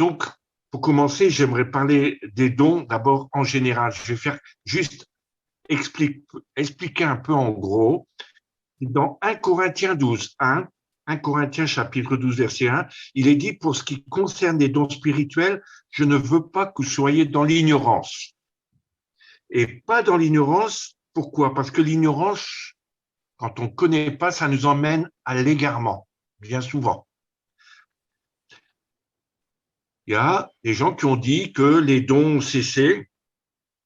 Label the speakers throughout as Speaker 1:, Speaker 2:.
Speaker 1: Donc, pour commencer, j'aimerais parler des dons d'abord en général. Je vais faire juste expliquer un peu en gros. Dans 1 Corinthiens 12, 1 Corinthiens chapitre 12, verset 1, il est dit, pour ce qui concerne les dons spirituels, je ne veux pas que vous soyez dans l'ignorance. Et pas dans l'ignorance, pourquoi? Parce que l'ignorance, quand on ne connaît pas, ça nous emmène à l'égarement, bien souvent. Il y a des gens qui ont dit que les dons ont cessé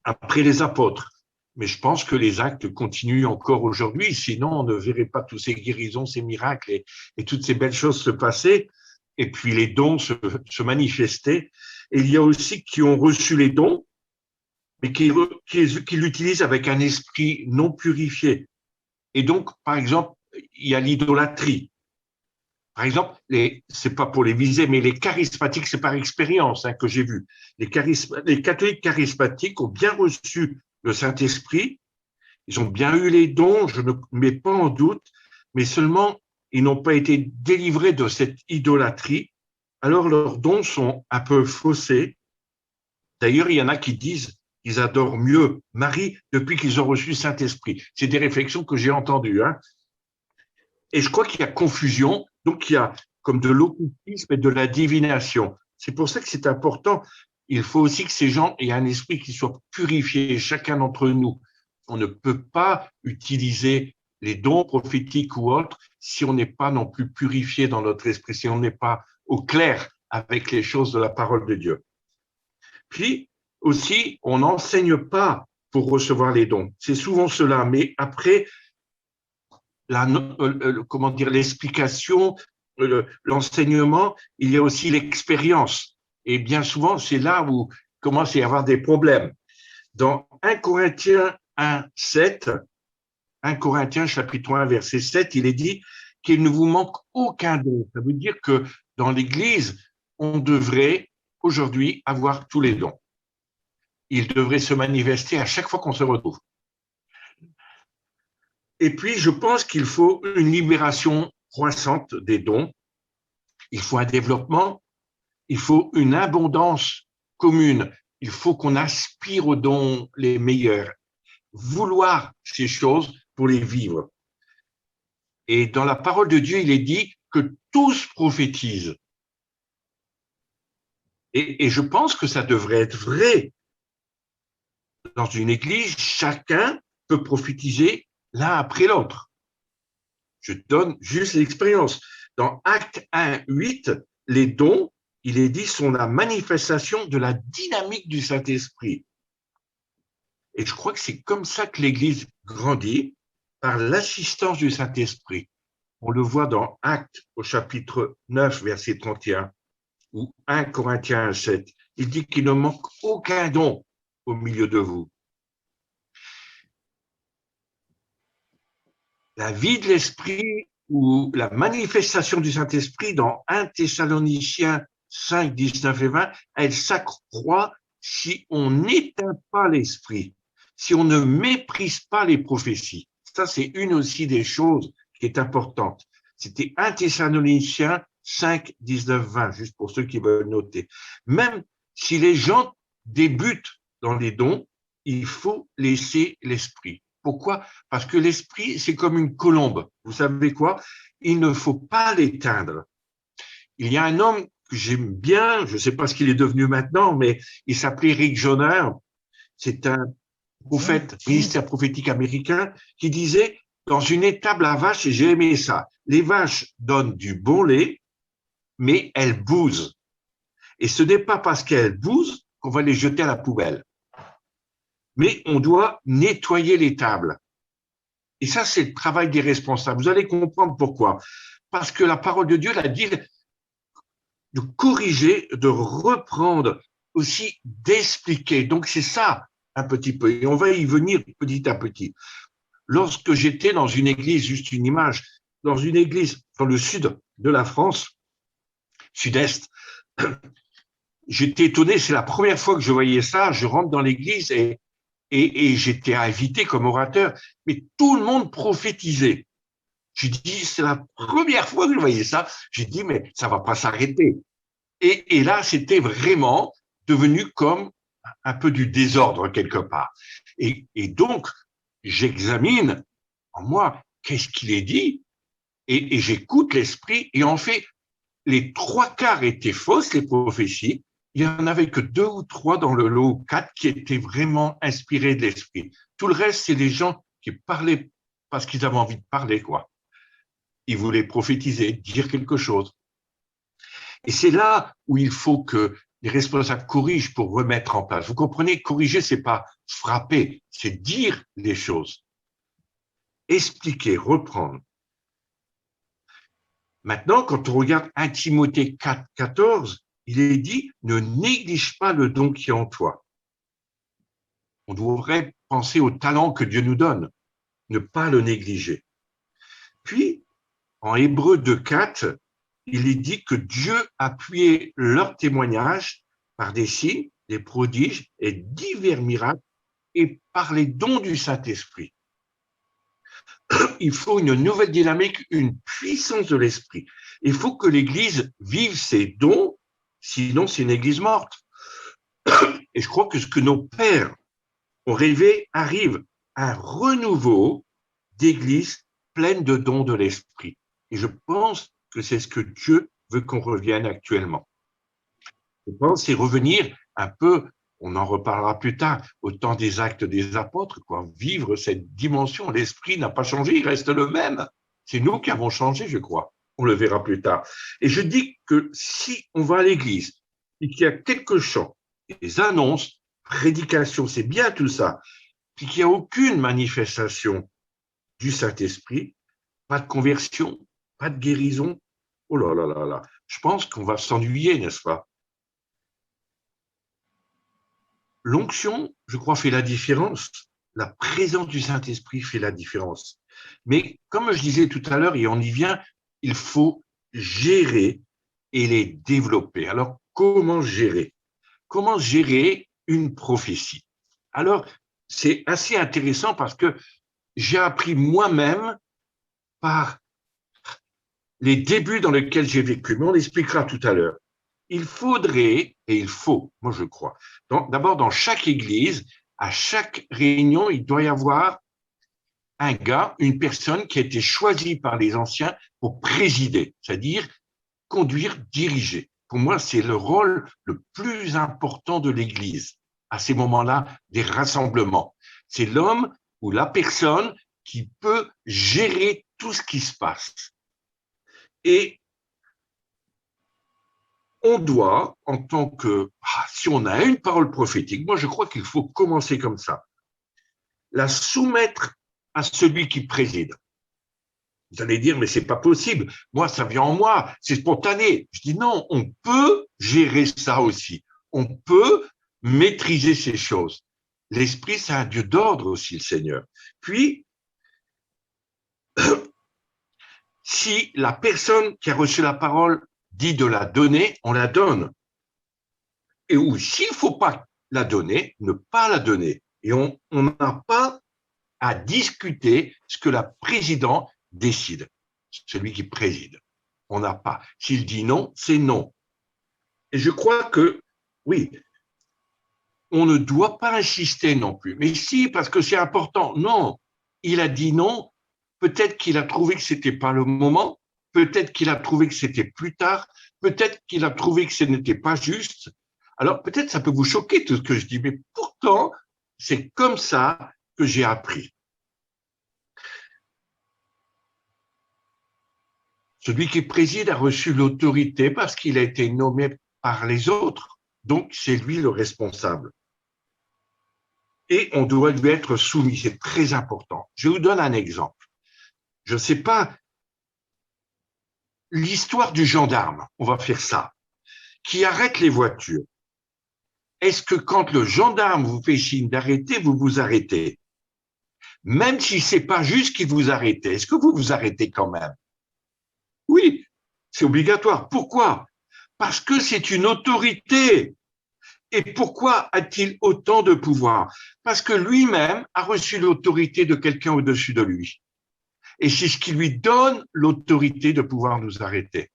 Speaker 1: après les apôtres. Mais je pense que les actes continuent encore aujourd'hui, sinon on ne verrait pas tous ces guérisons, ces miracles et toutes ces belles choses se passer, et puis les dons se manifester. Et il y a aussi qui ont reçu les dons, mais qui l'utilisent avec un esprit non purifié. Et donc, par exemple, il y a l'idolâtrie. Par exemple, c'est pas pour les viser, mais les charismatiques, c'est par expérience que j'ai vu. Les catholiques charismatiques ont bien reçu le Saint-Esprit, ils ont bien eu les dons, je ne mets pas en doute, mais seulement ils n'ont pas été délivrés de cette idolâtrie, alors leurs dons sont un peu faussés. D'ailleurs, il y en a qui disent qu'ils adorent mieux Marie depuis qu'ils ont reçu le Saint-Esprit. C'est des réflexions que j'ai entendues. Et je crois qu'il y a confusion, donc il y a comme de l'occultisme et de la divination. C'est pour ça que c'est important. Il faut aussi que ces gens aient un esprit qui soit purifié, chacun d'entre nous. On ne peut pas utiliser les dons prophétiques ou autres si on n'est pas non plus purifié dans notre esprit, si on n'est pas au clair avec les choses de la parole de Dieu. Puis aussi, on n'enseigne pas pour recevoir les dons. C'est souvent cela, mais après, l'explication, l'enseignement, il y a aussi l'expérience. Et bien souvent, c'est là où commence à y avoir des problèmes. Dans 1 Corinthiens 1, 7, 1 Corinthiens chapitre 1, verset 7, il est dit qu'il ne vous manque aucun don. Ça veut dire que dans l'Église, on devrait aujourd'hui avoir tous les dons. Ils devraient se manifester à chaque fois qu'on se retrouve. Et puis, je pense qu'il faut une libération croissante des dons. Il faut un développement. Il faut une abondance commune. Il faut qu'on aspire aux dons les meilleurs. Vouloir ces choses pour les vivre. Et dans la parole de Dieu, il est dit que tous prophétisent. Et je pense que ça devrait être vrai. Dans une église, chacun peut prophétiser l'un après l'autre. Je donne juste l'expérience. Dans Acte 1, 8, les dons, il est dit, sont la manifestation de la dynamique du Saint-Esprit. Et je crois que c'est comme ça que l'Église grandit, par l'assistance du Saint-Esprit. On le voit dans Actes au chapitre 9, verset 31, ou 1 Corinthiens 7. Il dit qu'il ne manque aucun don au milieu de vous. La vie de l'Esprit ou la manifestation du Saint-Esprit dans 1 Thessaloniciens 5, 19 et 20, elle s'accroît si on n'éteint pas l'Esprit, si on ne méprise pas les prophéties. Ça, c'est une aussi des choses qui est importante. C'était 1 Thessaloniciens 5, 19, 20, juste pour ceux qui veulent noter. Même si les gens débutent dans les dons, il faut laisser l'Esprit. Pourquoi? Parce que l'Esprit, c'est comme une colombe. Vous savez quoi? Il ne faut pas l'éteindre. Il y a un homme que j'aime bien, je ne sais pas ce qu'il est devenu maintenant, mais il s'appelait Rick Joyner. C'est un prophète, ministère prophétique américain, qui disait, dans une étable à vaches, et j'ai aimé ça, les vaches donnent du bon lait, mais elles bousent. Et ce n'est pas parce qu'elles bousent qu'on va les jeter à la poubelle. Mais on doit nettoyer l'étable. Et ça, c'est le travail des responsables. Vous allez comprendre pourquoi. Parce que la parole de Dieu l'a dit, de corriger, de reprendre, aussi d'expliquer. Donc, c'est ça, un petit peu. Et on va y venir petit à petit. Lorsque j'étais dans une église, juste une image, dans une église dans le sud de la France, sud-est, j'étais étonné, c'est la première fois que je voyais ça, je rentre dans l'église et j'étais invité comme orateur, mais tout le monde prophétisait. J'ai dit, c'est la première fois que je voyais ça. J'ai dit, mais ça va pas s'arrêter. Et là, c'était vraiment devenu comme un peu du désordre quelque part. Et donc, j'examine en moi qu'est-ce qu'il est dit et j'écoute l'esprit. Et en fait, les trois quarts étaient fausses, les prophéties. Il n'y en avait que deux ou trois dans le lot, quatre qui étaient vraiment inspirés de l'esprit. Tout le reste, c'est des gens qui parlaient parce qu'ils avaient envie de parler, quoi. Ils voulaient prophétiser, dire quelque chose. Et c'est là où il faut que les responsables corrigent pour remettre en place. Vous comprenez, corriger, c'est pas frapper, c'est dire les choses, expliquer, reprendre. Maintenant, quand on regarde 1 Timothée 4, 14, il est dit « Ne néglige pas le don qui est en toi ». On devrait penser au talent que Dieu nous donne, ne pas le négliger. Puis, en Hébreux 2, 4, il est dit que Dieu appuyait leur témoignage par des signes, des prodiges et divers miracles et par les dons du Saint-Esprit. Il faut une nouvelle dynamique, une puissance de l'esprit. Il faut que l'Église vive ses dons, sinon c'est une Église morte. Et je crois que ce que nos pères ont rêvé arrive, un renouveau d'Église pleine de dons de l'esprit. Et je pense que c'est ce que Dieu veut qu'on revienne actuellement. Je pense c'est revenir un peu, on en reparlera plus tard, au temps des actes des apôtres, quoi. Vivre cette dimension. L'esprit n'a pas changé, il reste le même. C'est nous qui avons changé, je crois. On le verra plus tard. Et je dis que si on va à l'église et qu'il y a quelques chants, des annonces, prédications, c'est bien tout ça, puis qu'il n'y a aucune manifestation du Saint-Esprit, pas de conversion, pas de guérison, oh là là là là, je pense qu'on va s'ennuyer, n'est-ce pas? L'onction, je crois, fait la différence. La présence du Saint-Esprit fait la différence. Mais comme je disais tout à l'heure, et on y vient, il faut gérer et les développer. Alors, comment gérer? Comment gérer une prophétie? Alors, c'est assez intéressant parce que j'ai appris moi-même par les débuts dans lesquels j'ai vécu, mais on l'expliquera tout à l'heure. Il faudrait, et il faut, moi je crois, d'abord dans chaque église, à chaque réunion, il doit y avoir un gars, une personne qui a été choisie par les anciens pour présider, c'est-à-dire conduire, diriger. Pour moi, c'est le rôle le plus important de l'église à ces moments-là des rassemblements. C'est l'homme ou la personne qui peut gérer tout ce qui se passe. Et on doit, en tant que, si on a une parole prophétique, moi je crois qu'il faut commencer comme ça, la soumettre à celui qui préside. Vous allez dire, mais c'est pas possible. Moi, ça vient en moi, c'est spontané. Je dis non, on peut gérer ça aussi. On peut maîtriser ces choses. L'esprit, c'est un Dieu d'ordre aussi, le Seigneur. Puis, si la personne qui a reçu la parole dit de la donner, on la donne. Et ou s'il ne faut pas la donner, ne pas la donner. Et on n'a pas à discuter ce que la présidente décide, celui qui préside. On n'a pas. S'il dit non, c'est non. Et je crois que, oui, on ne doit pas insister non plus. Mais si, parce que c'est important. Non, il a dit non. Peut-être qu'il a trouvé que ce n'était pas le moment. Peut-être qu'il a trouvé que c'était plus tard. Peut-être qu'il a trouvé que ce n'était pas juste. Alors, peut-être ça peut vous choquer tout ce que je dis, mais pourtant, c'est comme ça que j'ai appris. Celui qui préside a reçu l'autorité parce qu'il a été nommé par les autres. Donc, c'est lui le responsable. Et on doit lui être soumis, c'est très important. Je vous donne un exemple. Je ne sais pas, l'histoire du gendarme, on va faire ça, qui arrête les voitures. Est-ce que quand le gendarme vous fait signe d'arrêter, vous vous arrêtez? Même si ce n'est pas juste qu'il vous arrête, est-ce que vous vous arrêtez quand même? Oui, c'est obligatoire. Pourquoi? Parce que c'est une autorité. Et pourquoi a-t-il autant de pouvoir? Parce que lui-même a reçu l'autorité de quelqu'un au-dessus de lui. Et c'est ce qui lui donne l'autorité de pouvoir nous arrêter.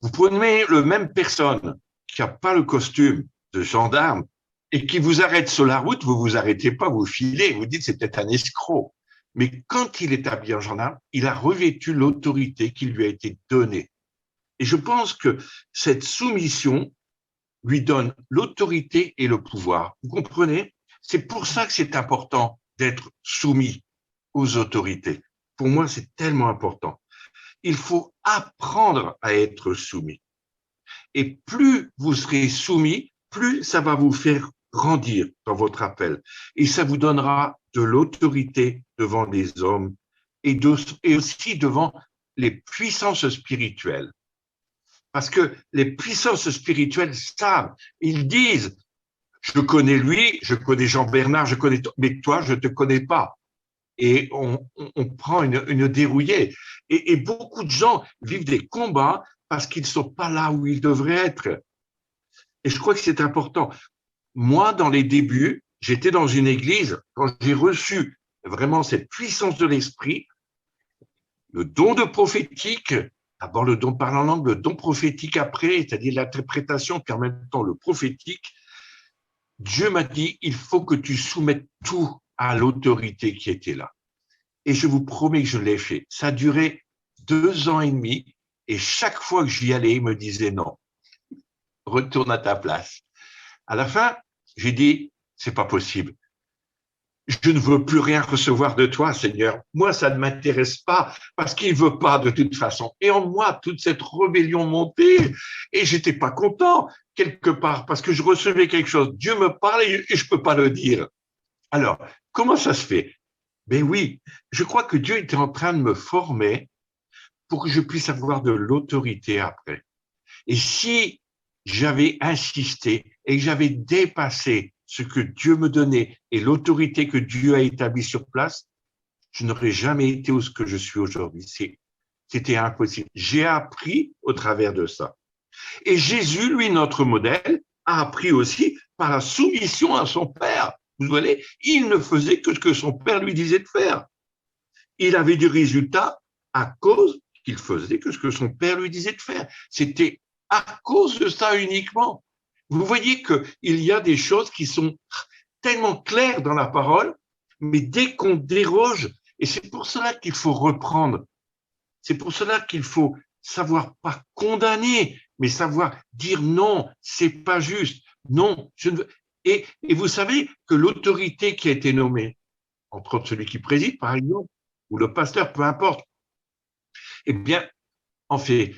Speaker 1: Vous prenez le même personne qui n'a pas le costume de gendarme et qui vous arrête sur la route, vous vous arrêtez pas, vous filez, vous dites c'est peut-être un escroc. Mais quand il est habillé en gendarme, il a revêtu l'autorité qui lui a été donnée. Et je pense que cette soumission lui donne l'autorité et le pouvoir. Vous comprenez? C'est pour ça que c'est important d'être soumis aux autorités. Pour moi, c'est tellement important. Il faut apprendre à être soumis. Et plus vous serez soumis, plus ça va vous faire grandir dans votre appel. Et ça vous donnera de l'autorité devant les hommes et aussi devant les puissances spirituelles. Parce que les puissances spirituelles savent, ils disent, je connais lui, je connais Jean-Bernard, mais toi, je ne te connais pas. Et on prend une dérouillée. Et beaucoup de gens vivent des combats parce qu'ils ne sont pas là où ils devraient être. Et je crois que c'est important. Moi, dans les débuts, j'étais dans une église, quand j'ai reçu vraiment cette puissance de l'esprit, le don de prophétique, d'abord le don de parler en langue, le don prophétique après, c'est-à-dire l'interprétation, puis en même temps le prophétique, Dieu m'a dit, il faut que tu soumettes tout à l'autorité qui était là. Et je vous promets que je l'ai fait. Ça a duré 2 ans et demi, et chaque fois que j'y allais, il me disait non, retourne à ta place. À la fin, j'ai dit, c'est pas possible. Je ne veux plus rien recevoir de toi, Seigneur. Moi, ça ne m'intéresse pas parce qu'il ne veut pas de toute façon. Et en moi, toute cette rébellion montait et j'étais pas content quelque part parce que je recevais quelque chose. Dieu me parlait et je peux pas le dire. Alors, comment ça se fait? Ben oui, je crois que Dieu était en train de me former pour que je puisse avoir de l'autorité après. Et si j'avais insisté et que j'avais dépassé ce que Dieu me donnait et l'autorité que Dieu a établie sur place, je n'aurais jamais été où ce que je suis aujourd'hui. C'était impossible. J'ai appris au travers de ça. Et Jésus, lui, notre modèle, a appris aussi par la soumission à son Père. Vous voyez, il ne faisait que ce que son Père lui disait de faire. Il avait du résultat à cause qu'il faisait que ce que son Père lui disait de faire. C'était à cause de ça uniquement. Vous voyez qu'il y a des choses qui sont tellement claires dans la parole, mais dès qu'on déroge, et c'est pour cela qu'il faut reprendre, c'est pour cela qu'il faut savoir pas condamner, mais savoir dire non, c'est pas juste, non, je ne veux. Et vous savez que l'autorité qui a été nommée, entre autres celui qui préside, par exemple, ou le pasteur, peu importe, eh bien, en fait,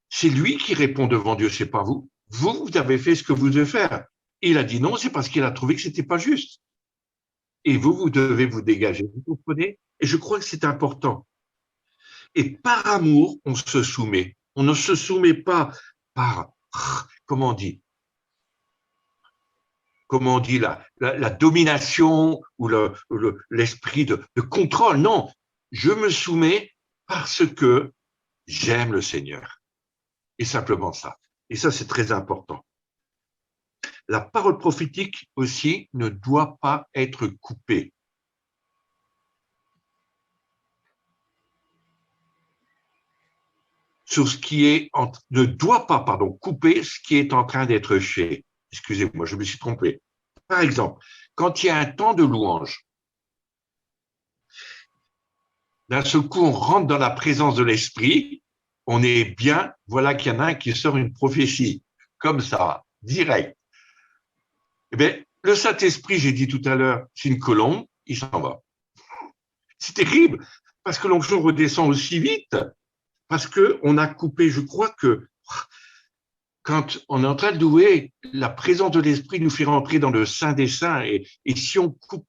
Speaker 1: c'est lui qui répond devant Dieu, c'est pas vous. Vous avez fait ce que vous devez faire. Il a dit non, c'est parce qu'il a trouvé que c'était pas juste. Et vous devez vous dégager. Vous comprenez? Et je crois que c'est important. Et par amour, on se soumet. On ne se soumet pas par, comment on dit, la domination ou l'esprit de contrôle. Non, je me soumets parce que j'aime le Seigneur. Et simplement ça. Et ça, c'est très important. La parole prophétique aussi ne doit pas être coupée. Sur ce qui est ne doit pas, couper ce qui est en train d'être fait. Excusez-moi, je me suis trompé. Par exemple, quand il y a un temps de louange, d'un seul coup, on rentre dans la présence de l'Esprit, on est bien, voilà qu'il y en a un qui sort une prophétie, comme ça, direct. Eh bien, le Saint-Esprit, j'ai dit tout à l'heure, c'est une colombe, il s'en va. C'est terrible, parce que l'onction redescend aussi vite, parce qu'on a coupé. Je crois que quand on est en train de louer, la présence de l'Esprit nous fait rentrer dans le Saint des Saints, et si on coupe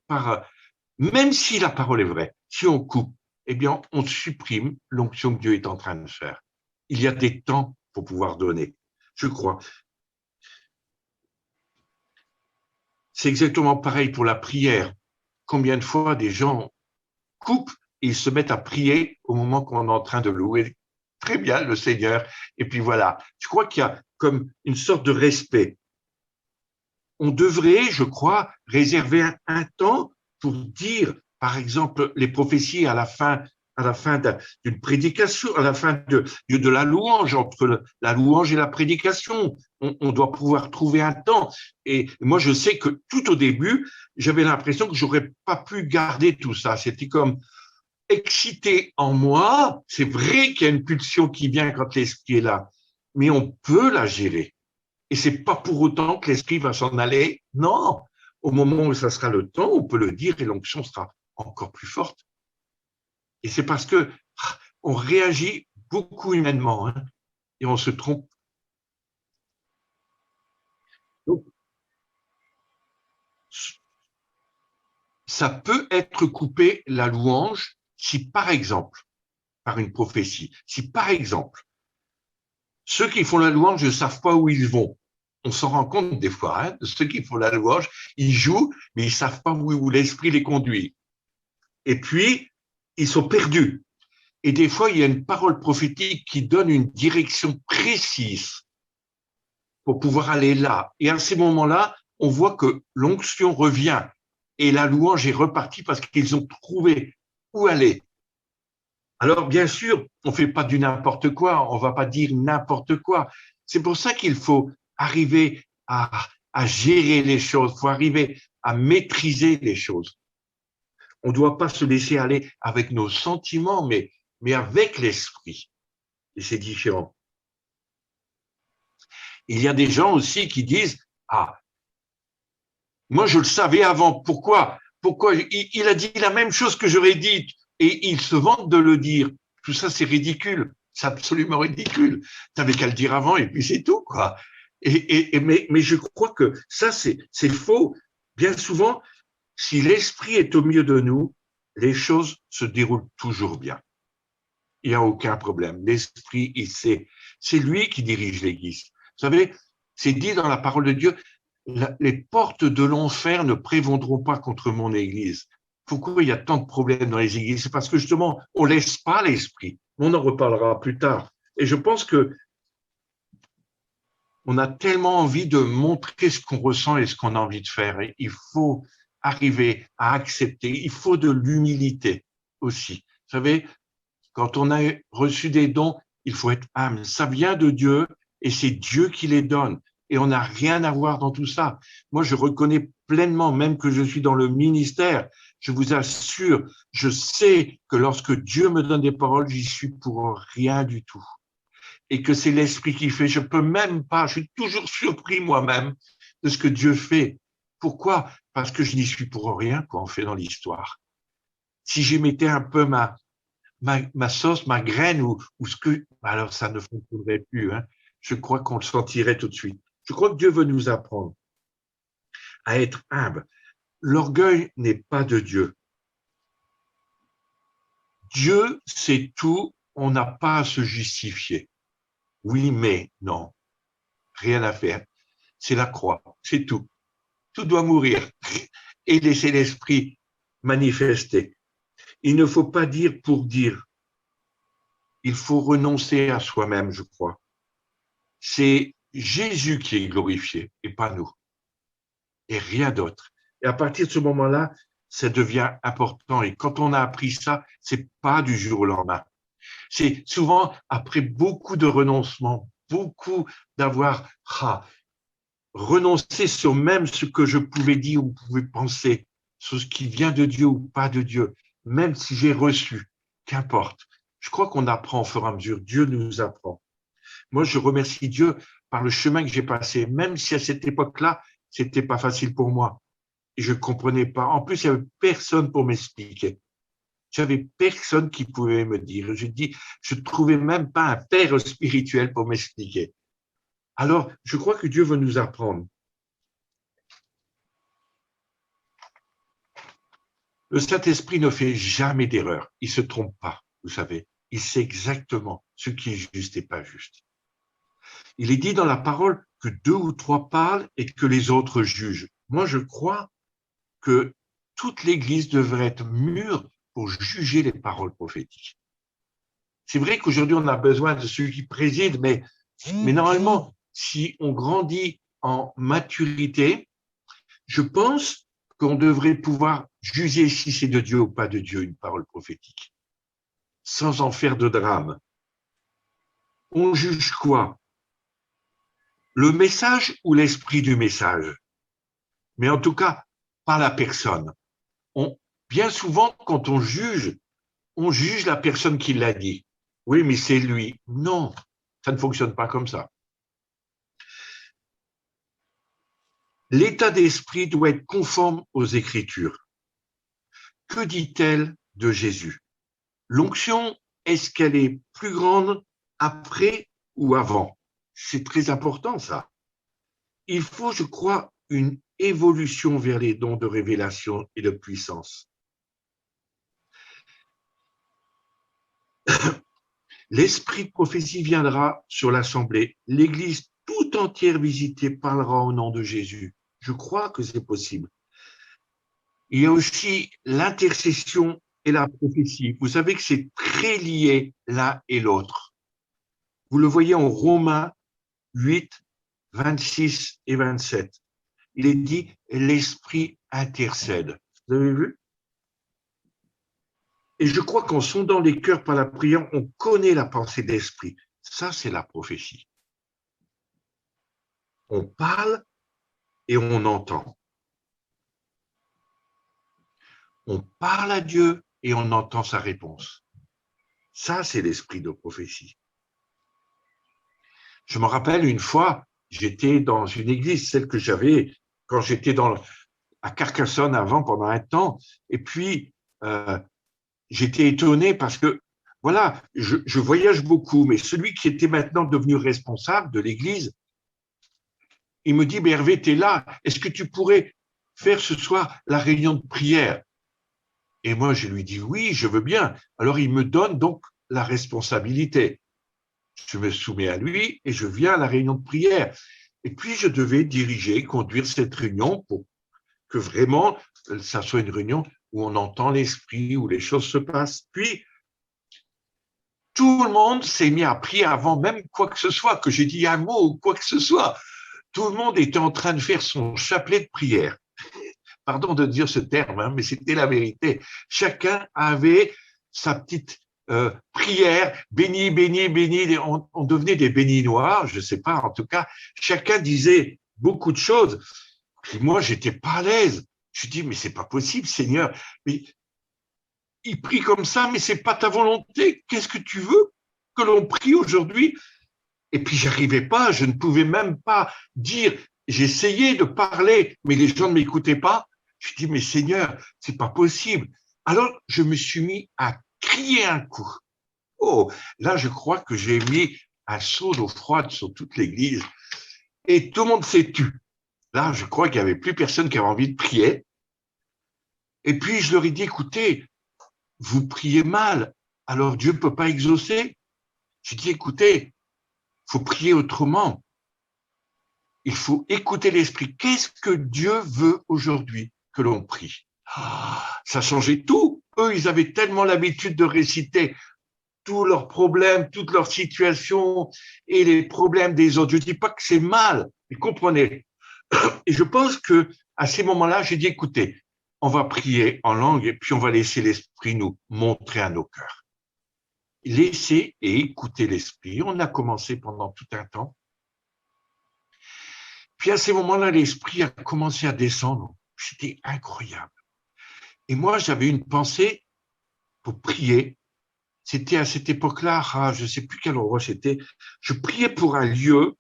Speaker 1: même si la parole est vraie, si on coupe, eh bien, on supprime l'onction que Dieu est en train de faire. Il y a des temps pour pouvoir donner, je crois. C'est exactement pareil pour la prière. Combien de fois des gens coupent et ils se mettent à prier au moment qu'on est en train de louer très bien le Seigneur. Et puis voilà, je crois qu'il y a comme une sorte de respect. On devrait, je crois, réserver un temps pour dire, par exemple, les prophéties à la fin à la fin d'une prédication, à la fin de la louange, entre la louange et la prédication. On doit pouvoir trouver un temps. Et moi, je sais que tout au début, j'avais l'impression que j'aurais pas pu garder tout ça. C'était comme excité en moi. C'est vrai qu'il y a une pulsion qui vient quand l'esprit est là, mais on peut la gérer. Et c'est pas pour autant que l'esprit va s'en aller. Non, au moment où ça sera le temps, on peut le dire et l'onction sera encore plus forte. Et c'est parce que on réagit beaucoup humainement, hein, et on se trompe. Donc, ça peut être coupé, la louange, si par exemple, par une prophétie, si par exemple, ceux qui font la louange ne savent pas où ils vont. On s'en rend compte des fois, hein, de ceux qui font la louange, ils jouent, mais ils ne savent pas où l'esprit les conduit. Et puis, ils sont perdus. Et des fois, il y a une parole prophétique qui donne une direction précise pour pouvoir aller là. Et à ces moments-là, on voit que l'onction revient et la louange est repartie parce qu'ils ont trouvé où aller. Alors, bien sûr, on ne fait pas du n'importe quoi, on ne va pas dire n'importe quoi. C'est pour ça qu'il faut arriver à gérer les choses, il faut arriver à maîtriser les choses. On ne doit pas se laisser aller avec nos sentiments, mais avec l'esprit. Et c'est différent. Il y a des gens aussi qui disent, ah, moi je le savais avant, pourquoi il a dit la même chose que j'aurais dit et il se vante de le dire. Tout ça, c'est ridicule. C'est absolument ridicule. Tu n'avais qu'à le dire avant et puis c'est tout, quoi. Mais je crois que ça, c'est faux. Bien souvent, si l'esprit est au milieu de nous, les choses se déroulent toujours bien. Il n'y a aucun problème. L'esprit, c'est lui qui dirige l'Église. Vous savez, c'est dit dans la parole de Dieu, les portes de l'enfer ne prévaudront pas contre mon Église. Pourquoi il y a tant de problèmes dans les églises? C'est parce que justement, on ne laisse pas l'esprit. On en reparlera plus tard. Et je pense que on a tellement envie de montrer ce qu'on ressent et ce qu'on a envie de faire. Et il faut arriver à accepter. Il faut de l'humilité aussi. Vous savez, quand on a reçu des dons, il faut être humble. Ça vient de Dieu et c'est Dieu qui les donne. Et on n'a rien à voir dans tout ça. Moi, je reconnais pleinement, même que je suis dans le ministère, je vous assure, je sais que lorsque Dieu me donne des paroles, j'y suis pour rien du tout. Et que c'est l'esprit qui fait. Je peux même pas, je suis toujours surpris moi-même de ce que Dieu fait. Pourquoi? Parce que je n'y suis pour rien, quoi, on fait dans l'histoire. Si j'y mettais un peu ma sauce, ma graine ou ce que, alors ça ne fonctionnerait plus, hein. Je crois qu'on le sentirait tout de suite. Je crois que Dieu veut nous apprendre à être humble. L'orgueil n'est pas de Dieu. Dieu, c'est tout, on n'a pas à se justifier. Oui, mais non, rien à faire. C'est la croix, c'est tout. Tout doit mourir et laisser l'esprit manifester. Il ne faut pas dire pour dire. Il faut renoncer à soi-même, je crois. C'est Jésus qui est glorifié et pas nous. Et rien d'autre. Et à partir de ce moment-là, ça devient important. Et quand on a appris ça, c'est pas du jour au lendemain. C'est souvent après beaucoup de renoncements, beaucoup d'avoir renoncé sur même ce que je pouvais dire ou pouvais penser, sur ce qui vient de Dieu ou pas de Dieu, même si j'ai reçu, qu'importe. Je crois qu'on apprend au fur et à mesure. Dieu nous apprend. Moi, je remercie Dieu par le chemin que j'ai passé, même si à cette époque-là, c'était pas facile pour moi. Et je comprenais pas. En plus, il y avait personne pour m'expliquer. J'avais personne qui pouvait me dire. Je trouvais même pas un père spirituel pour m'expliquer. Alors, je crois que Dieu veut nous apprendre. Le Saint-Esprit ne fait jamais d'erreur. Il se trompe pas, vous savez. Il sait exactement ce qui est juste et pas juste. Il est dit dans la parole que 2 ou 3 parlent et que les autres jugent. Moi, je crois que toute l'Église devrait être mûre pour juger les paroles prophétiques. C'est vrai qu'aujourd'hui, on a besoin de ceux qui président, mais normalement, si on grandit en maturité, je pense qu'on devrait pouvoir juger si c'est de Dieu ou pas de Dieu, une parole prophétique. sans en faire de drame. On juge quoi? Le message ou l'esprit du message? Mais en tout cas, pas la personne. Bien souvent, quand on juge la personne qui l'a dit. Oui, mais c'est lui. Non, ça ne fonctionne pas comme ça. L'état d'esprit doit être conforme aux Écritures. Que dit-elle de Jésus? L'onction, est-ce qu'elle est plus grande après ou avant? C'est très important, ça. Il faut, je crois, une évolution vers les dons de révélation et de puissance. L'esprit de prophétie viendra sur l'assemblée. L'Église tout entière visitée parlera au nom de Jésus. Je crois que c'est possible. Il y a aussi l'intercession et la prophétie. Vous savez que c'est très lié l'un et l'autre. Vous le voyez en Romains 8, 26 et 27. Il est dit « l'esprit intercède ». Vous avez vu? Et je crois qu'en sondant les cœurs par la prière, on connaît la pensée d'esprit. Ça, c'est la prophétie. On parle et on entend. On parle à Dieu et on entend sa réponse. Ça, c'est l'esprit de prophétie. Je me rappelle une fois, j'étais dans une église, celle que j'avais quand j'étais à Carcassonne avant, pendant un temps, et puis j'étais étonné parce que, voilà, je voyage beaucoup, mais celui qui était maintenant devenu responsable de l'église, il me dit, mais Hervé, tu es là, est-ce que tu pourrais faire ce soir la réunion de prière? Et moi, je lui dis, oui, je veux bien. Alors, il me donne donc la responsabilité. Je me soumets à lui et je viens à la réunion de prière. Et puis, je devais diriger, conduire cette réunion pour que vraiment, ça soit une réunion où on entend l'esprit, où les choses se passent. Puis, tout le monde s'est mis à prier avant même quoi que ce soit, que j'ai dit un mot ou quoi que ce soit. Tout le monde était en train de faire son chapelet de prière. Pardon de dire ce terme, hein, mais c'était la vérité. Chacun avait sa petite prière, béni, béni, béni. On devenait des béninois, je ne sais pas, en tout cas, chacun disait beaucoup de choses. Et moi, j'étais pas à l'aise. Je dis, mais c'est pas possible, Seigneur. Mais il prie comme ça, mais c'est pas ta volonté. Qu'est-ce que tu veux que l'on prie aujourd'hui? Et puis, j'arrivais pas, je ne pouvais même pas dire. J'essayais de parler, mais les gens ne m'écoutaient pas. Je dis, mais Seigneur, c'est pas possible. Alors, je me suis mis à crier un coup. Oh, là, je crois que j'ai mis un seau d'eau froide sur toute l'église et tout le monde s'est tu. Là, je crois qu'il n'y avait plus personne qui avait envie de prier. Et puis, je leur ai dit, écoutez, vous priez mal, alors Dieu ne peut pas exaucer. J'ai dit, écoutez, il faut prier autrement. Il faut écouter l'esprit. Qu'est-ce que Dieu veut aujourd'hui que l'on prie? Ça changeait tout. Eux, ils avaient tellement l'habitude de réciter tous leurs problèmes, toutes leurs situations et les problèmes des autres. Je ne dis pas que c'est mal, mais comprenez. Et je pense que à ces moments-là, j'ai dit, écoutez, on va prier en langue et puis on va laisser l'esprit nous montrer à nos cœurs. Laisser et écouter l'esprit. On a commencé pendant tout un temps. Puis à ces moments-là, l'esprit a commencé à descendre. C'était incroyable. Et moi, j'avais une pensée pour prier. C'était à cette époque-là, je ne sais plus quel endroit c'était. Je priais pour un lieu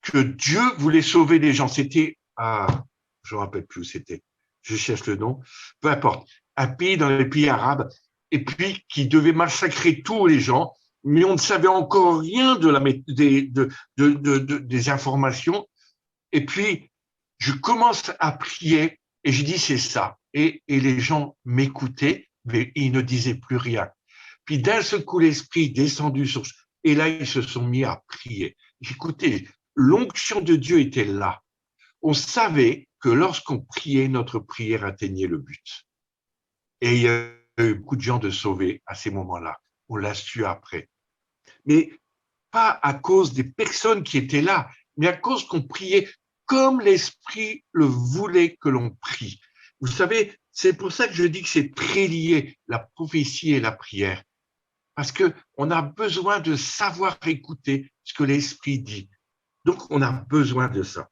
Speaker 1: que Dieu voulait sauver des gens. C'était je ne me rappelle plus où c'était. Je cherche le nom. Peu importe. Un pays dans les pays arabes. Et puis, qui devait massacrer tous les gens. Mais on ne savait encore rien des informations. Et puis, je commence à prier et je dis c'est ça. Et les gens m'écoutaient, mais ils ne disaient plus rien. Puis d'un seul coup, l'esprit est descendu sur... Et là, ils se sont mis à prier. Écoutez, l'onction de Dieu était là. On savait que lorsqu'on priait, notre prière atteignait le but. Et il y a eu beaucoup de gens de sauvés à ces moments-là. On l'a su après. Mais pas à cause des personnes qui étaient là, mais à cause qu'on priait comme l'Esprit le voulait que l'on prie. Vous savez, c'est pour ça que je dis que c'est très lié, la prophétie et la prière. parce qu'on a besoin de savoir écouter ce que l'Esprit dit. Donc, on a besoin de ça.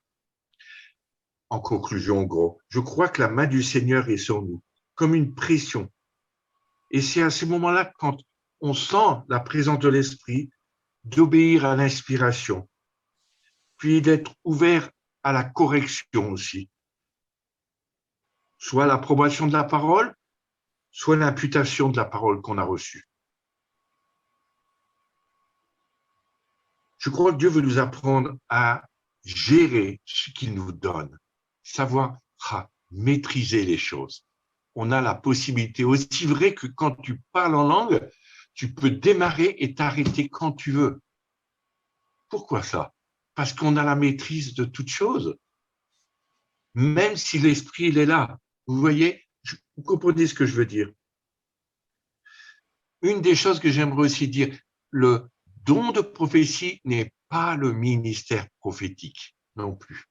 Speaker 1: En conclusion, en gros, je crois que la main du Seigneur est sur nous, comme une pression. Et c'est à ce moment-là, quand on sent la présence de l'Esprit, d'obéir à l'inspiration, puis d'être ouvert à la correction aussi. Soit l'approbation de la parole, soit l'imputation de la parole qu'on a reçue. Je crois que Dieu veut nous apprendre à gérer ce qu'il nous donne, savoir maîtriser les choses. On a la possibilité, aussi vrai que quand tu parles en langue, tu peux démarrer et t'arrêter quand tu veux. Pourquoi ça? Parce qu'on a la maîtrise de toutes choses, même si l'esprit il est là. Vous voyez, vous comprenez ce que je veux dire? Une des choses que j'aimerais aussi dire, le don de prophétie n'est pas le ministère prophétique non plus.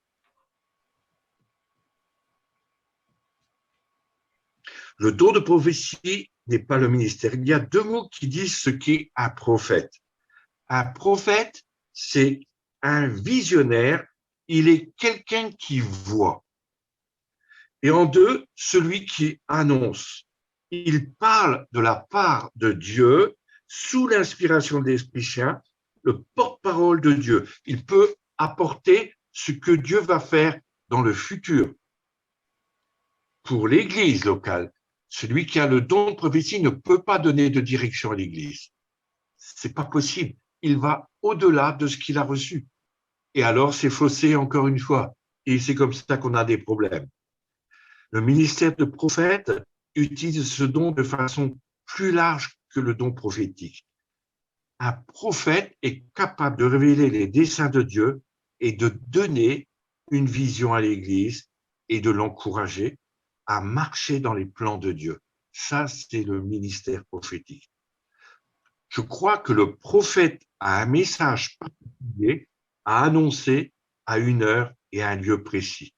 Speaker 1: Le don de prophétie n'est pas le ministère. Il y a deux mots qui disent ce qu'est un prophète. Un prophète, c'est un visionnaire, il est quelqu'un qui voit. Et en deux, celui qui annonce. Il parle de la part de Dieu sous l'inspiration de l'Esprit Saint, le porte-parole de Dieu. Il peut apporter ce que Dieu va faire dans le futur. Pour l'Église locale, celui qui a le don de prophétie ne peut pas donner de direction à l'Église. C'est pas possible. Il va au-delà de ce qu'il a reçu. Et alors, c'est faussé encore une fois. Et c'est comme ça qu'on a des problèmes. Le ministère de prophète utilise ce don de façon plus large que le don prophétique. Un prophète est capable de révéler les desseins de Dieu et de donner une vision à l'Église et de l'encourager à marcher dans les plans de Dieu. Ça, c'est le ministère prophétique. Je crois que le prophète a un message particulier à annoncer à une heure et à un lieu précis.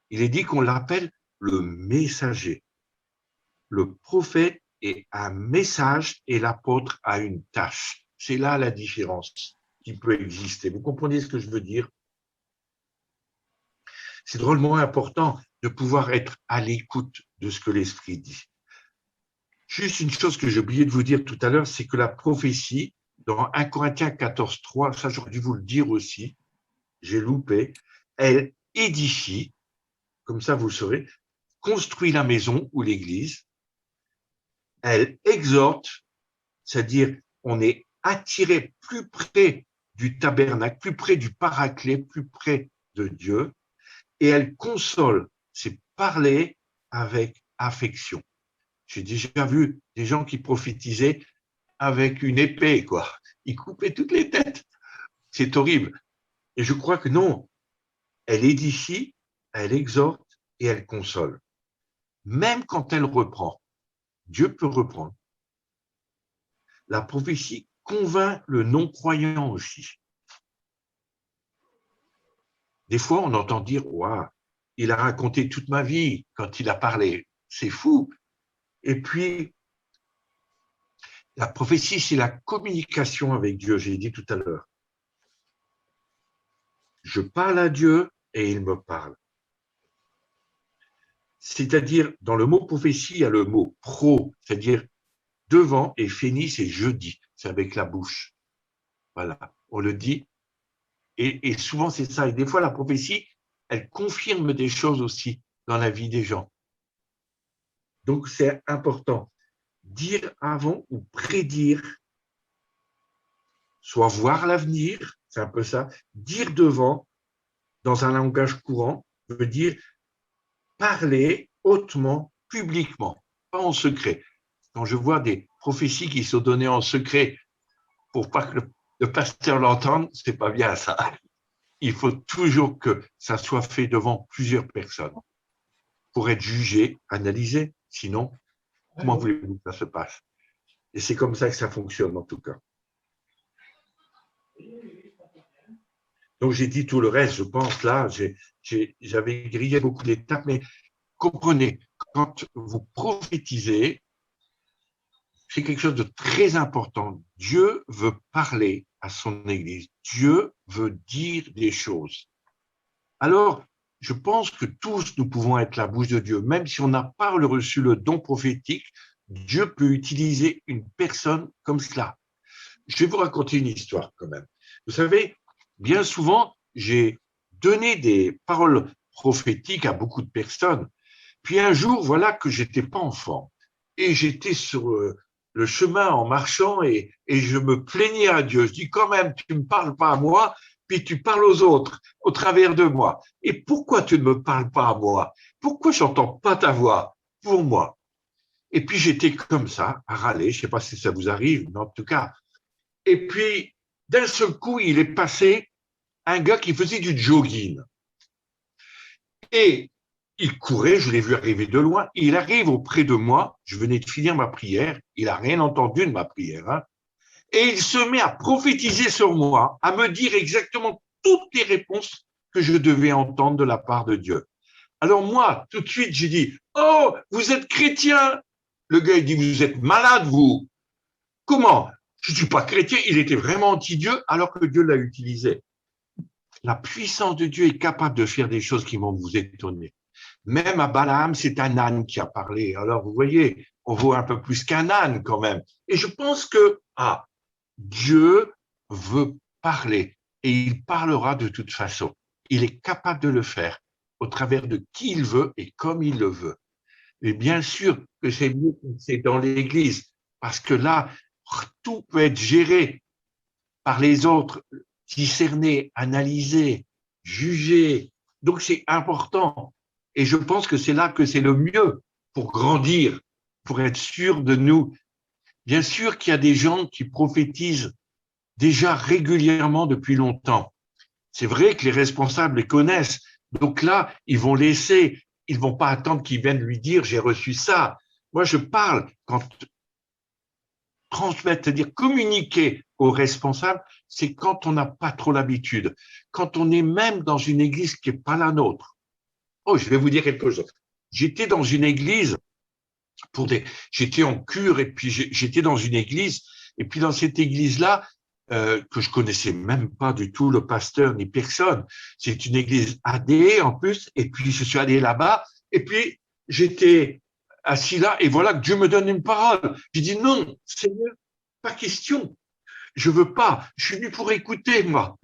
Speaker 1: Il est dit qu'on l'appelle le messager. Le prophète est un message et l'apôtre a une tâche. C'est là la différence qui peut exister. Vous comprenez ce que je veux dire? C'est drôlement important de pouvoir être à l'écoute de ce que l'Esprit dit. Juste une chose que j'ai oublié de vous dire tout à l'heure, c'est que la prophétie, dans 1 Corinthiens 14, 3, ça j'aurais dû vous le dire aussi, j'ai loupé, elle édifie, comme ça vous le saurez, construit la maison ou l'église, elle exhorte, c'est-à-dire on est attiré plus près du tabernacle, plus près du paraclet, plus près de Dieu, et elle console, c'est parler avec affection. J'ai déjà vu des gens qui prophétisaient avec une épée, quoi. Ils coupaient toutes les têtes. C'est horrible. Et je crois que non, elle édifie, elle exhorte et elle console. Même quand elle reprend, Dieu peut reprendre. La prophétie convainc le non-croyant aussi. Des fois, on entend dire, waouh, il a raconté toute ma vie quand il a parlé. C'est fou. Et puis, la prophétie, c'est la communication avec Dieu, j'ai dit tout à l'heure. Je parle à Dieu et il me parle. C'est-à-dire, dans le mot prophétie, il y a le mot pro, c'est-à-dire devant, et féni, c'est je dis, c'est avec la bouche. Voilà, on le dit. Et souvent, c'est ça. Et des fois, la prophétie, elle confirme des choses aussi dans la vie des gens. Donc, c'est important. Dire avant ou prédire, soit voir l'avenir, c'est un peu ça. Dire devant, dans un langage courant, veut dire parler hautement, publiquement, pas en secret. Quand je vois des prophéties qui sont données en secret pour pas que le pasteur l'entende, c'est pas bien ça. Il faut toujours que ça soit fait devant plusieurs personnes pour être jugé, analysé. Sinon, comment voulez-vous que ça se passe? Et c'est comme ça que ça fonctionne en tout cas. Donc j'ai dit tout le reste, je pense là, j'avais grillé beaucoup d'étapes, mais comprenez, quand vous prophétisez, c'est quelque chose de très important. Dieu veut parler à son Église. Dieu veut dire des choses. Alors, je pense que tous nous pouvons être la bouche de Dieu, même si on n'a pas reçu le don prophétique. Dieu peut utiliser une personne comme cela. Je vais vous raconter une histoire quand même. Vous savez, bien souvent, j'ai donné des paroles prophétiques à beaucoup de personnes. Puis un jour, voilà que j'étais pas en forme. Et j'étais sur le chemin en marchant et je me plaignais à Dieu. Je dis quand même, tu ne me parles pas à moi, puis tu parles aux autres au travers de moi. Et pourquoi tu ne me parles pas à moi? Pourquoi j'entends pas ta voix pour moi? Et puis j'étais comme ça, à râler. Je ne sais pas si ça vous arrive, mais en tout cas. Et puis, d'un seul coup, il est passé un gars qui faisait du jogging. Et il courait, je l'ai vu arriver de loin, il arrive auprès de moi, je venais de finir ma prière, il n'a rien entendu de ma prière, hein, et il se met à prophétiser sur moi, à me dire exactement toutes les réponses que je devais entendre de la part de Dieu. Alors moi, tout de suite, j'ai dit, oh, vous êtes chrétien. Le gars, il dit, vous êtes malade, vous. Comment? Je ne suis pas chrétien, il était vraiment anti-Dieu alors que Dieu l'a utilisé. La puissance de Dieu est capable de faire des choses qui vont vous étonner. Même à Balaam, c'est un âne qui a parlé. Alors, vous voyez, on vaut un peu plus qu'un âne quand même. Et je pense que, Dieu veut parler et il parlera de toute façon. Il est capable de le faire au travers de qui il veut et comme il le veut. Et bien sûr que c'est mieux que c'est dans l'Église, parce que là, tout peut être géré par les autres, discerné, analysé, jugé. Donc c'est important. Et je pense que c'est là que c'est le mieux pour grandir, pour être sûr de nous. Bien sûr qu'il y a des gens qui prophétisent déjà régulièrement depuis longtemps. C'est vrai que les responsables les connaissent. Donc là, ils vont laisser, ils vont pas attendre qu'ils viennent lui dire j'ai reçu ça. Moi, je parle quand transmettre, c'est-à-dire communiquer aux responsables, c'est quand on n'a pas trop l'habitude, quand on est même dans une église qui n'est pas la nôtre. Oh, je vais vous dire quelque chose. J'étais dans une église j'étais en cure et puis j'étais dans une église et puis dans cette église-là que je connaissais même pas du tout le pasteur ni personne. C'est une église AD en plus et puis je suis allé là-bas et puis j'étais assis là et voilà que Dieu me donne une parole. J'ai dit non, Seigneur, pas question. Je veux pas. Je suis venu pour écouter moi.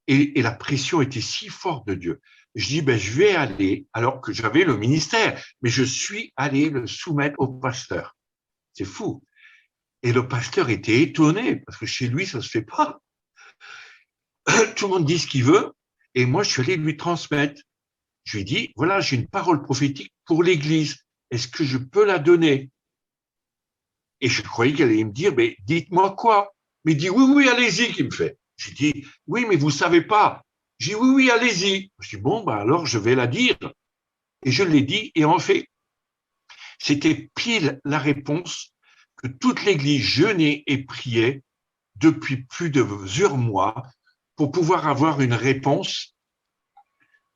Speaker 1: Et la pression était si forte de Dieu. Je dis, ben, je vais aller, alors que j'avais le ministère, mais je suis allé le soumettre au pasteur. C'est fou. Et le pasteur était étonné, parce que chez lui, ça se fait pas. Tout le monde dit ce qu'il veut, et moi, je suis allé lui transmettre. Je lui ai dit, voilà, j'ai une parole prophétique pour l'Église. Est-ce que je peux la donner? Et je croyais qu'elle allait me dire, mais dites-moi quoi? Mais il dit, oui, oui, allez-y, qu'il me fait. J'ai dit, oui, mais vous savez pas. J'ai dit, oui, oui, allez-y. Je dis, bon, ben alors je vais la dire. Et je l'ai dit, et en fait, c'était pile la réponse que toute l'Église jeûnait et priait depuis plus de plusieurs mois pour pouvoir avoir une réponse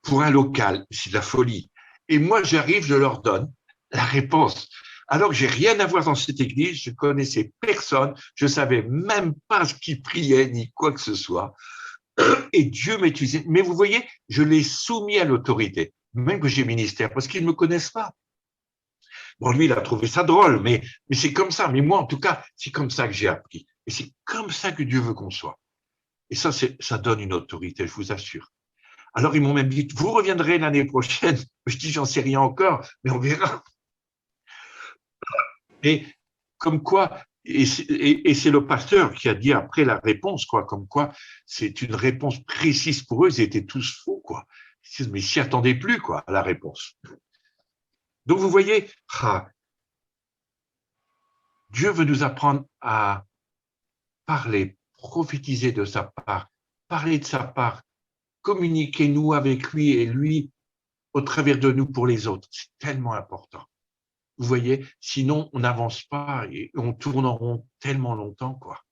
Speaker 1: pour un local. C'est de la folie. Et moi, j'arrive, je leur donne la réponse. Alors que j'ai rien à voir dans cette église, je connaissais personne, je savais même pas ce qu'ils priaient ni quoi que ce soit. Et Dieu m'utilisait. Mais vous voyez, je l'ai soumis à l'autorité, même que j'ai ministère, parce qu'ils ne me connaissent pas. Bon, lui, il a trouvé ça drôle, mais c'est comme ça. Mais moi, en tout cas, c'est comme ça que j'ai appris. Et c'est comme ça que Dieu veut qu'on soit. Et ça donne une autorité, je vous assure. Alors, ils m'ont même dit, vous reviendrez l'année prochaine. Je dis, j'en sais rien encore, mais on verra. Et comme quoi, et c'est le pasteur qui a dit après la réponse, quoi, comme quoi c'est une réponse précise pour eux, ils étaient tous fous, quoi. Mais ils s'y attendaient plus, quoi, à la réponse. Donc, vous voyez, Dieu veut nous apprendre à parler, prophétiser de sa part, parler de sa part, communiquer nous avec lui et lui au travers de nous pour les autres. C'est tellement important. Vous voyez, sinon on n'avance pas et on tourne en rond tellement longtemps, quoi.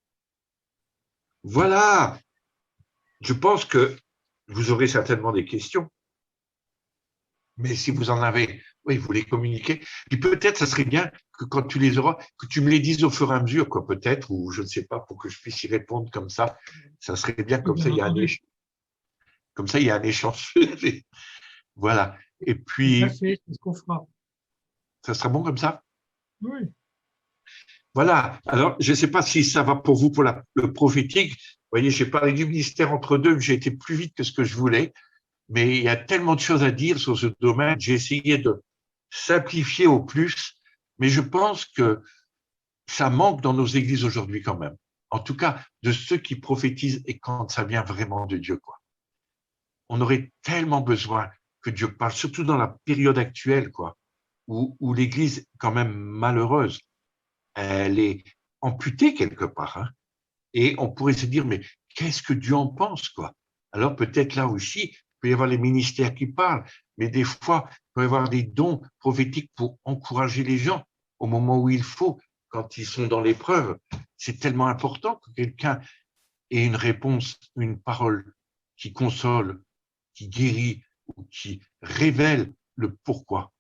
Speaker 1: Voilà. Je pense que vous aurez certainement des questions. Mais si vous en avez, oui, vous les communiquez. Puis peut-être, ça serait bien que quand tu les auras, que tu me les dises au fur et à mesure, quoi, peut-être, ou je ne sais pas, pour que je puisse y répondre comme ça. Ça serait bien,
Speaker 2: Très bien entendu.
Speaker 1: comme ça, il y a un échange. Voilà. Et
Speaker 2: Tout à
Speaker 1: puis,
Speaker 2: fait, c'est ce qu'on fera.
Speaker 1: ça sera bon comme ça?
Speaker 2: Oui.
Speaker 1: Voilà. Alors, je ne sais pas si ça va pour vous pour le prophétique. Vous voyez, j'ai parlé du ministère entre deux, j'ai été plus vite que ce que je voulais, mais il y a tellement de choses à dire sur ce domaine. J'ai essayé de simplifier au plus, mais je pense que ça manque dans nos églises aujourd'hui quand même. En tout cas, de ceux qui prophétisent et quand ça vient vraiment de Dieu, quoi. On aurait tellement besoin que Dieu parle, surtout dans la période actuelle, quoi, où l'Église est quand même malheureuse. Elle est amputée quelque part, hein. Et on pourrait se dire, mais qu'est-ce que Dieu en pense, quoi? Alors peut-être là aussi, il peut y avoir les ministères qui parlent, mais des fois, il peut y avoir des dons prophétiques pour encourager les gens au moment où il faut, quand ils sont dans l'épreuve. C'est tellement important que quelqu'un ait une réponse, une parole qui console, qui guérit ou qui révèle le pourquoi.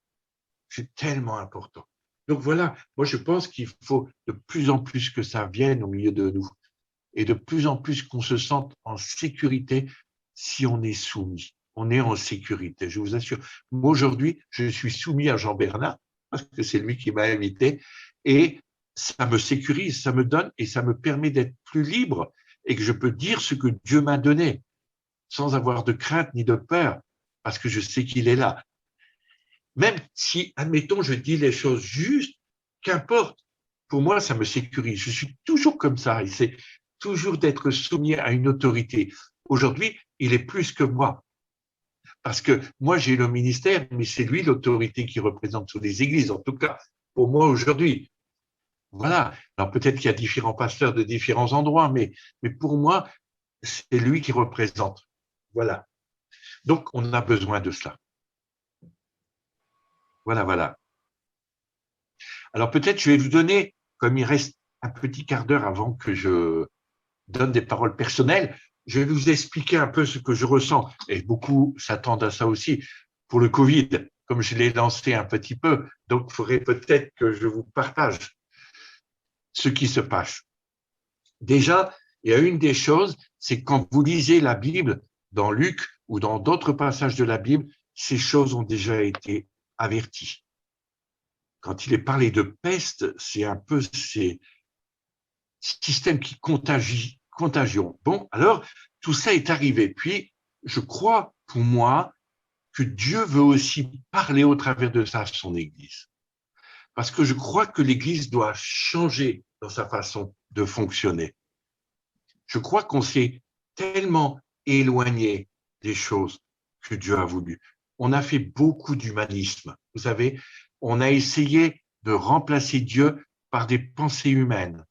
Speaker 1: C'est tellement important. Donc voilà, moi je pense qu'il faut de plus en plus que ça vienne au milieu de nous et de plus en plus qu'on se sente en sécurité si on est soumis. On est en sécurité, je vous assure. Moi, aujourd'hui, je suis soumis à Jean Bernard, parce que c'est lui qui m'a invité, et ça me sécurise, ça me donne et ça me permet d'être plus libre et que je peux dire ce que Dieu m'a donné, sans avoir de crainte ni de peur, parce que je sais qu'il est là. Même si, admettons, je dis les choses justes, qu'importe, pour moi, ça me sécurise. Je suis toujours comme ça, et c'est toujours d'être soumis à une autorité. Aujourd'hui, il est plus que moi, parce que moi, j'ai le ministère, mais c'est lui l'autorité qui représente toutes les églises, en tout cas, pour moi aujourd'hui. Voilà. Alors peut-être qu'il y a différents pasteurs de différents endroits, mais pour moi, c'est lui qui représente. Voilà. Donc, on a besoin de cela. Voilà, voilà. Alors peut-être je vais vous donner, comme il reste un petit quart d'heure avant que je donne des paroles personnelles, je vais vous expliquer un peu ce que je ressens. Et beaucoup s'attendent à ça aussi pour le Covid, comme je l'ai lancé un petit peu. Donc il faudrait peut-être que je vous partage ce qui se passe. Déjà, il y a une des choses, c'est quand vous lisez la Bible dans Luc ou dans d'autres passages de la Bible, ces choses ont déjà été averties. Quand il est parlé de peste, c'est un peu ces systèmes qui contagion. Bon, alors, tout ça est arrivé. Puis, je crois, pour moi, que Dieu veut aussi parler au travers de ça à son Église. Parce que je crois que l'Église doit changer dans sa façon de fonctionner. Je crois qu'on s'est tellement éloigné des choses que Dieu a voulu. On a fait beaucoup d'humanisme. Vous savez, on a essayé de remplacer Dieu par des pensées humaines.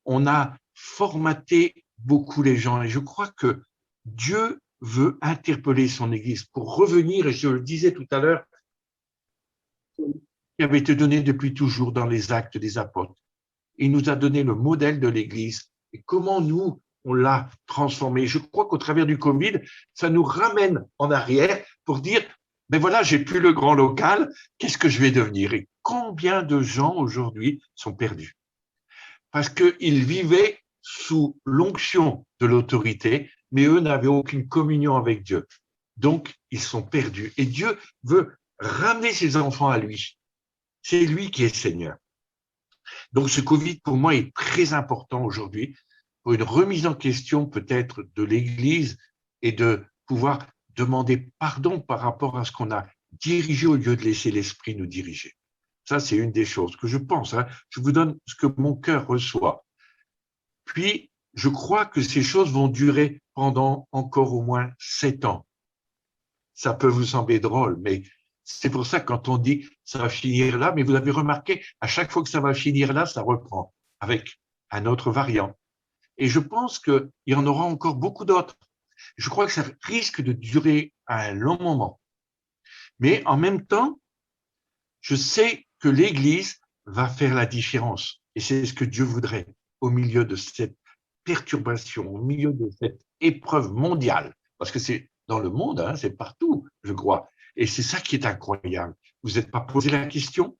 Speaker 1: On a formaté beaucoup les gens et je crois que Dieu veut interpeller son Église pour revenir, et je le disais tout à l'heure, qui avait été donné depuis toujours dans les actes des apôtres. Il nous a donné le modèle de l'Église et comment nous, on l'a transformé. Je crois qu'au travers du Covid, ça nous ramène en arrière pour dire, ben voilà, j'ai plus le grand local, qu'est-ce que je vais devenir? Et combien de gens aujourd'hui sont perdus? Parce qu'ils vivaient sous l'onction de l'autorité, mais eux n'avaient aucune communion avec Dieu. Donc, ils sont perdus. Et Dieu veut ramener ses enfants à lui. C'est lui qui est Seigneur. Donc, ce Covid, pour moi, est très important aujourd'hui pour une remise en question peut-être de l'Église et de pouvoir demander pardon par rapport à ce qu'on a dirigé au lieu de laisser l'Esprit nous diriger. Ça, c'est une des choses que je pense, hein. Je vous donne ce que mon cœur reçoit. Puis, je crois que ces choses vont durer pendant encore au moins 7 ans. Ça peut vous sembler drôle, mais c'est pour ça que quand on dit ça va finir là, mais vous avez remarqué, à chaque fois que ça va finir là, ça reprend avec un autre variant. Et je pense qu'il y en aura encore beaucoup d'autres. Je crois que ça risque de durer un long moment. Mais en même temps, je sais que l'Église va faire la différence. Et c'est ce que Dieu voudrait au milieu de cette perturbation, au milieu de cette épreuve mondiale. Parce que c'est dans le monde, hein, c'est partout, je crois. Et c'est ça qui est incroyable. Vous n'êtes pas posé la question,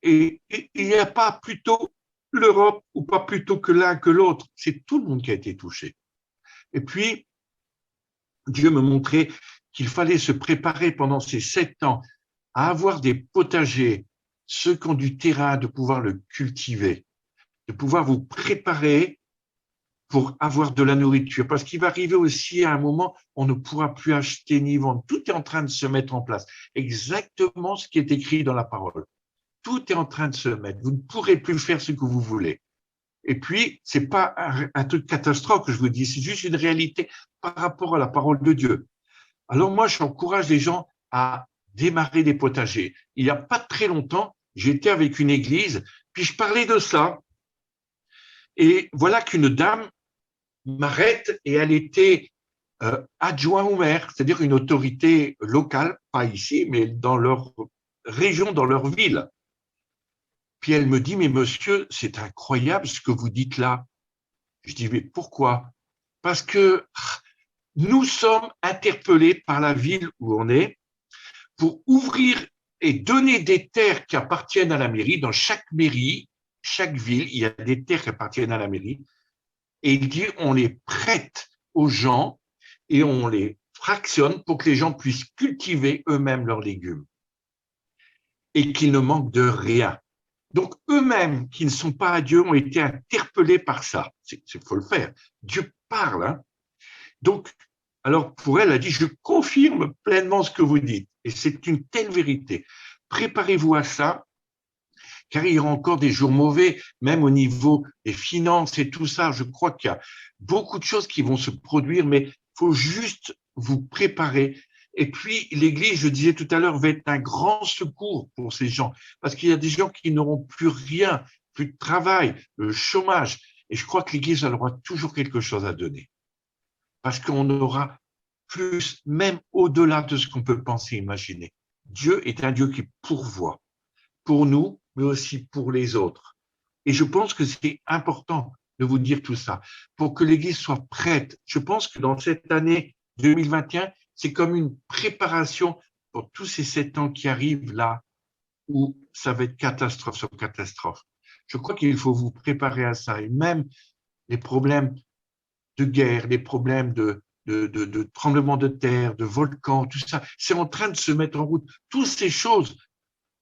Speaker 1: et il n'y a pas plutôt l'Europe ou pas plutôt que l'un que l'autre. C'est tout le monde qui a été touché. Et puis, Dieu me montrait qu'il fallait se préparer pendant ces 7 ans à avoir des potagers, ceux qui ont du terrain, de pouvoir le cultiver, de pouvoir vous préparer pour avoir de la nourriture. Parce qu'il va arriver aussi à un moment, on ne pourra plus acheter ni vendre. Tout est en train de se mettre en place. Exactement ce qui est écrit dans la parole. Tout est en train de se mettre. Vous ne pourrez plus faire ce que vous voulez. Et puis, c'est pas un truc catastrophe que je vous dis, c'est juste une réalité par rapport à la parole de Dieu. Alors moi, j'encourage les gens à démarrer des potagers. Il n'y a pas très longtemps, j'étais avec une église, puis je parlais de ça. Et voilà qu'une dame m'arrête et elle était adjoint au maire, c'est-à-dire une autorité locale, pas ici, mais dans leur région, dans leur ville. Puis elle me dit, mais monsieur, c'est incroyable ce que vous dites là. Je dis, mais pourquoi? Parce que nous sommes interpellés par la ville où on est pour ouvrir et donner des terres qui appartiennent à la mairie. Dans chaque mairie, chaque ville, il y a des terres qui appartiennent à la mairie. Et il dit, on les prête aux gens et on les fractionne pour que les gens puissent cultiver eux-mêmes leurs légumes et qu'ils ne manquent de rien. Donc, eux-mêmes, qui ne sont pas à Dieu, ont été interpellés par ça. Il faut le faire. Dieu parle. Hein. Donc, alors pour elle, elle a dit, je confirme pleinement ce que vous dites. Et c'est une telle vérité. Préparez-vous à ça, car il y aura encore des jours mauvais, même au niveau des finances et tout ça. Je crois qu'il y a beaucoup de choses qui vont se produire, mais il faut juste vous préparer. Et puis, l'Église, je disais tout à l'heure, va être un grand secours pour ces gens, parce qu'il y a des gens qui n'auront plus rien, plus de travail, le chômage. Et je crois que l'Église, elle aura toujours quelque chose à donner, parce qu'on aura plus, même au-delà de ce qu'on peut penser, imaginer. Dieu est un Dieu qui pourvoit pour nous, mais aussi pour les autres. Et je pense que c'est important de vous dire tout ça, pour que l'Église soit prête. Je pense que dans cette année 2021, c'est comme une préparation pour tous ces 7 ans qui arrivent là, où ça va être catastrophe sur catastrophe. Je crois qu'il faut vous préparer à ça. Et même les problèmes de guerre, les problèmes de tremblements de terre, de volcans, tout ça, c'est en train de se mettre en route. Toutes ces choses.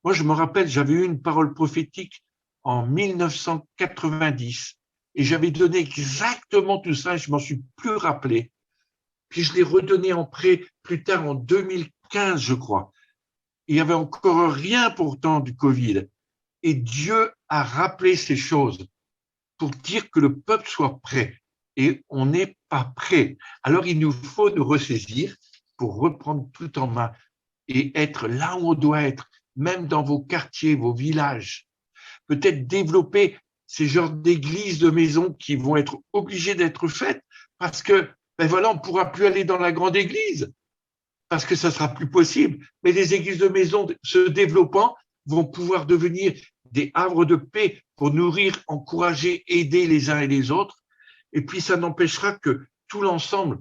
Speaker 1: Moi, je me rappelle, j'avais eu une parole prophétique en 1990 et j'avais donné exactement tout ça et je m'en suis plus rappelé. Puis je l'ai redonné en prêt plus tard en 2015, je crois. Il y avait encore rien pourtant du Covid. Et Dieu a rappelé ces choses pour dire que le peuple soit prêt. Et on n'est pas prêt. Alors il nous faut nous ressaisir pour reprendre tout en main et être là où on doit être, même dans vos quartiers, vos villages. Peut-être développer ces genres d'églises, de maisons qui vont être obligées d'être faites parce que, ben voilà, on ne pourra plus aller dans la grande église parce que ça sera plus possible. Mais les églises de maison se développant vont pouvoir devenir des havres de paix pour nourrir, encourager, aider les uns et les autres. Et puis, ça n'empêchera que tout l'ensemble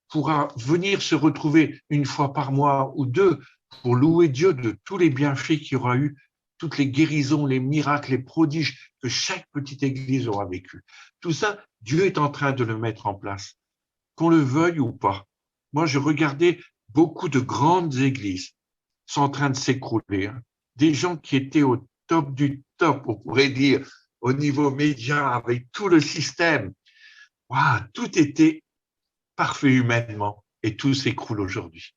Speaker 1: pourra venir se retrouver une fois par mois ou deux pour louer Dieu de tous les bienfaits qu'il y aura eu, toutes les guérisons, les miracles, les prodiges que chaque petite église aura vécu. Tout ça, Dieu est en train de le mettre en place, qu'on le veuille ou pas. Moi, je regardais beaucoup de grandes églises sont en train de s'écrouler. Hein. Des gens qui étaient au top du top, on pourrait dire, au niveau média, avec tout le système. Wow, tout était parfait humainement et tout s'écroule aujourd'hui.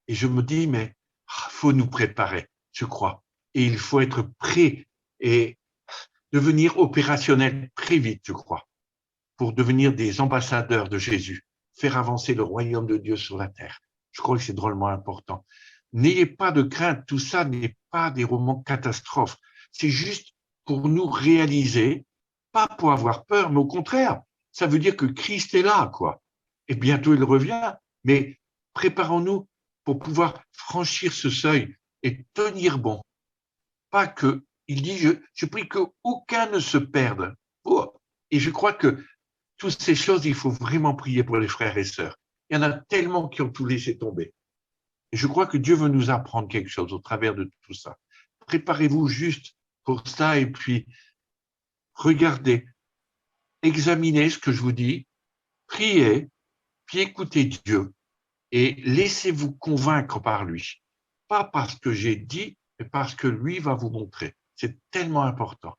Speaker 1: Et je me dis, mais il faut nous préparer, je crois. Et il faut être prêt et devenir opérationnel très vite, je crois, pour devenir des ambassadeurs de Jésus, faire avancer le royaume de Dieu sur la terre. Je crois que c'est drôlement important. N'ayez pas de crainte, tout ça n'est pas des romans catastrophes. C'est juste pour nous réaliser, pas pour avoir peur, mais au contraire, ça veut dire que Christ est là, quoi. Et bientôt il revient, mais préparons-nous pour pouvoir franchir ce seuil et tenir bon. Pas que, il dit, je prie qu'aucun ne se perde. Oh, et je crois que toutes ces choses, il faut vraiment prier pour les frères et sœurs. Il y en a tellement qui ont tout laissé tomber. Et je crois que Dieu veut nous apprendre quelque chose au travers de tout ça. Préparez-vous juste pour ça et puis regardez, examinez ce que je vous dis, priez, puis écoutez Dieu et laissez-vous convaincre par lui. Pas parce que j'ai dit, mais parce que lui va vous montrer. C'est tellement important.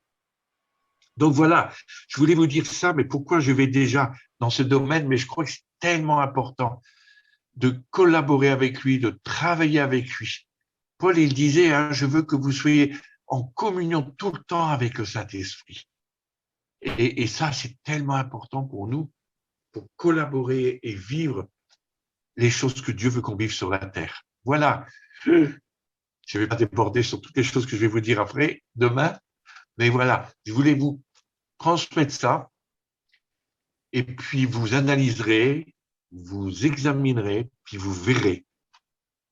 Speaker 1: Donc voilà, je voulais vous dire ça, mais pourquoi je vais déjà dans ce domaine, mais je crois que c'est tellement important de collaborer avec lui, de travailler avec lui. Paul, il disait, hein, je veux que vous soyez en communion tout le temps avec le Saint-Esprit. Et ça, c'est tellement important pour nous, pour collaborer et vivre les choses que Dieu veut qu'on vive sur la terre. Voilà. Je ne vais pas déborder sur toutes les choses que je vais vous dire après, demain, mais voilà, je voulais vous transmettre ça, et puis vous analyserez, vous examinerez, puis vous verrez.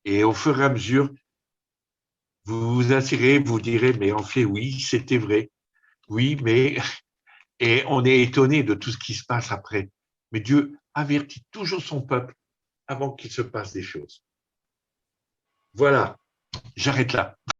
Speaker 1: Et au fur et à mesure, vous vous assurez, vous direz, mais en fait, oui, c'était vrai. Oui, mais... Et on est étonné de tout ce qui se passe après. Mais Dieu avertit toujours son peuple avant qu'il se passe des choses. Voilà, j'arrête là.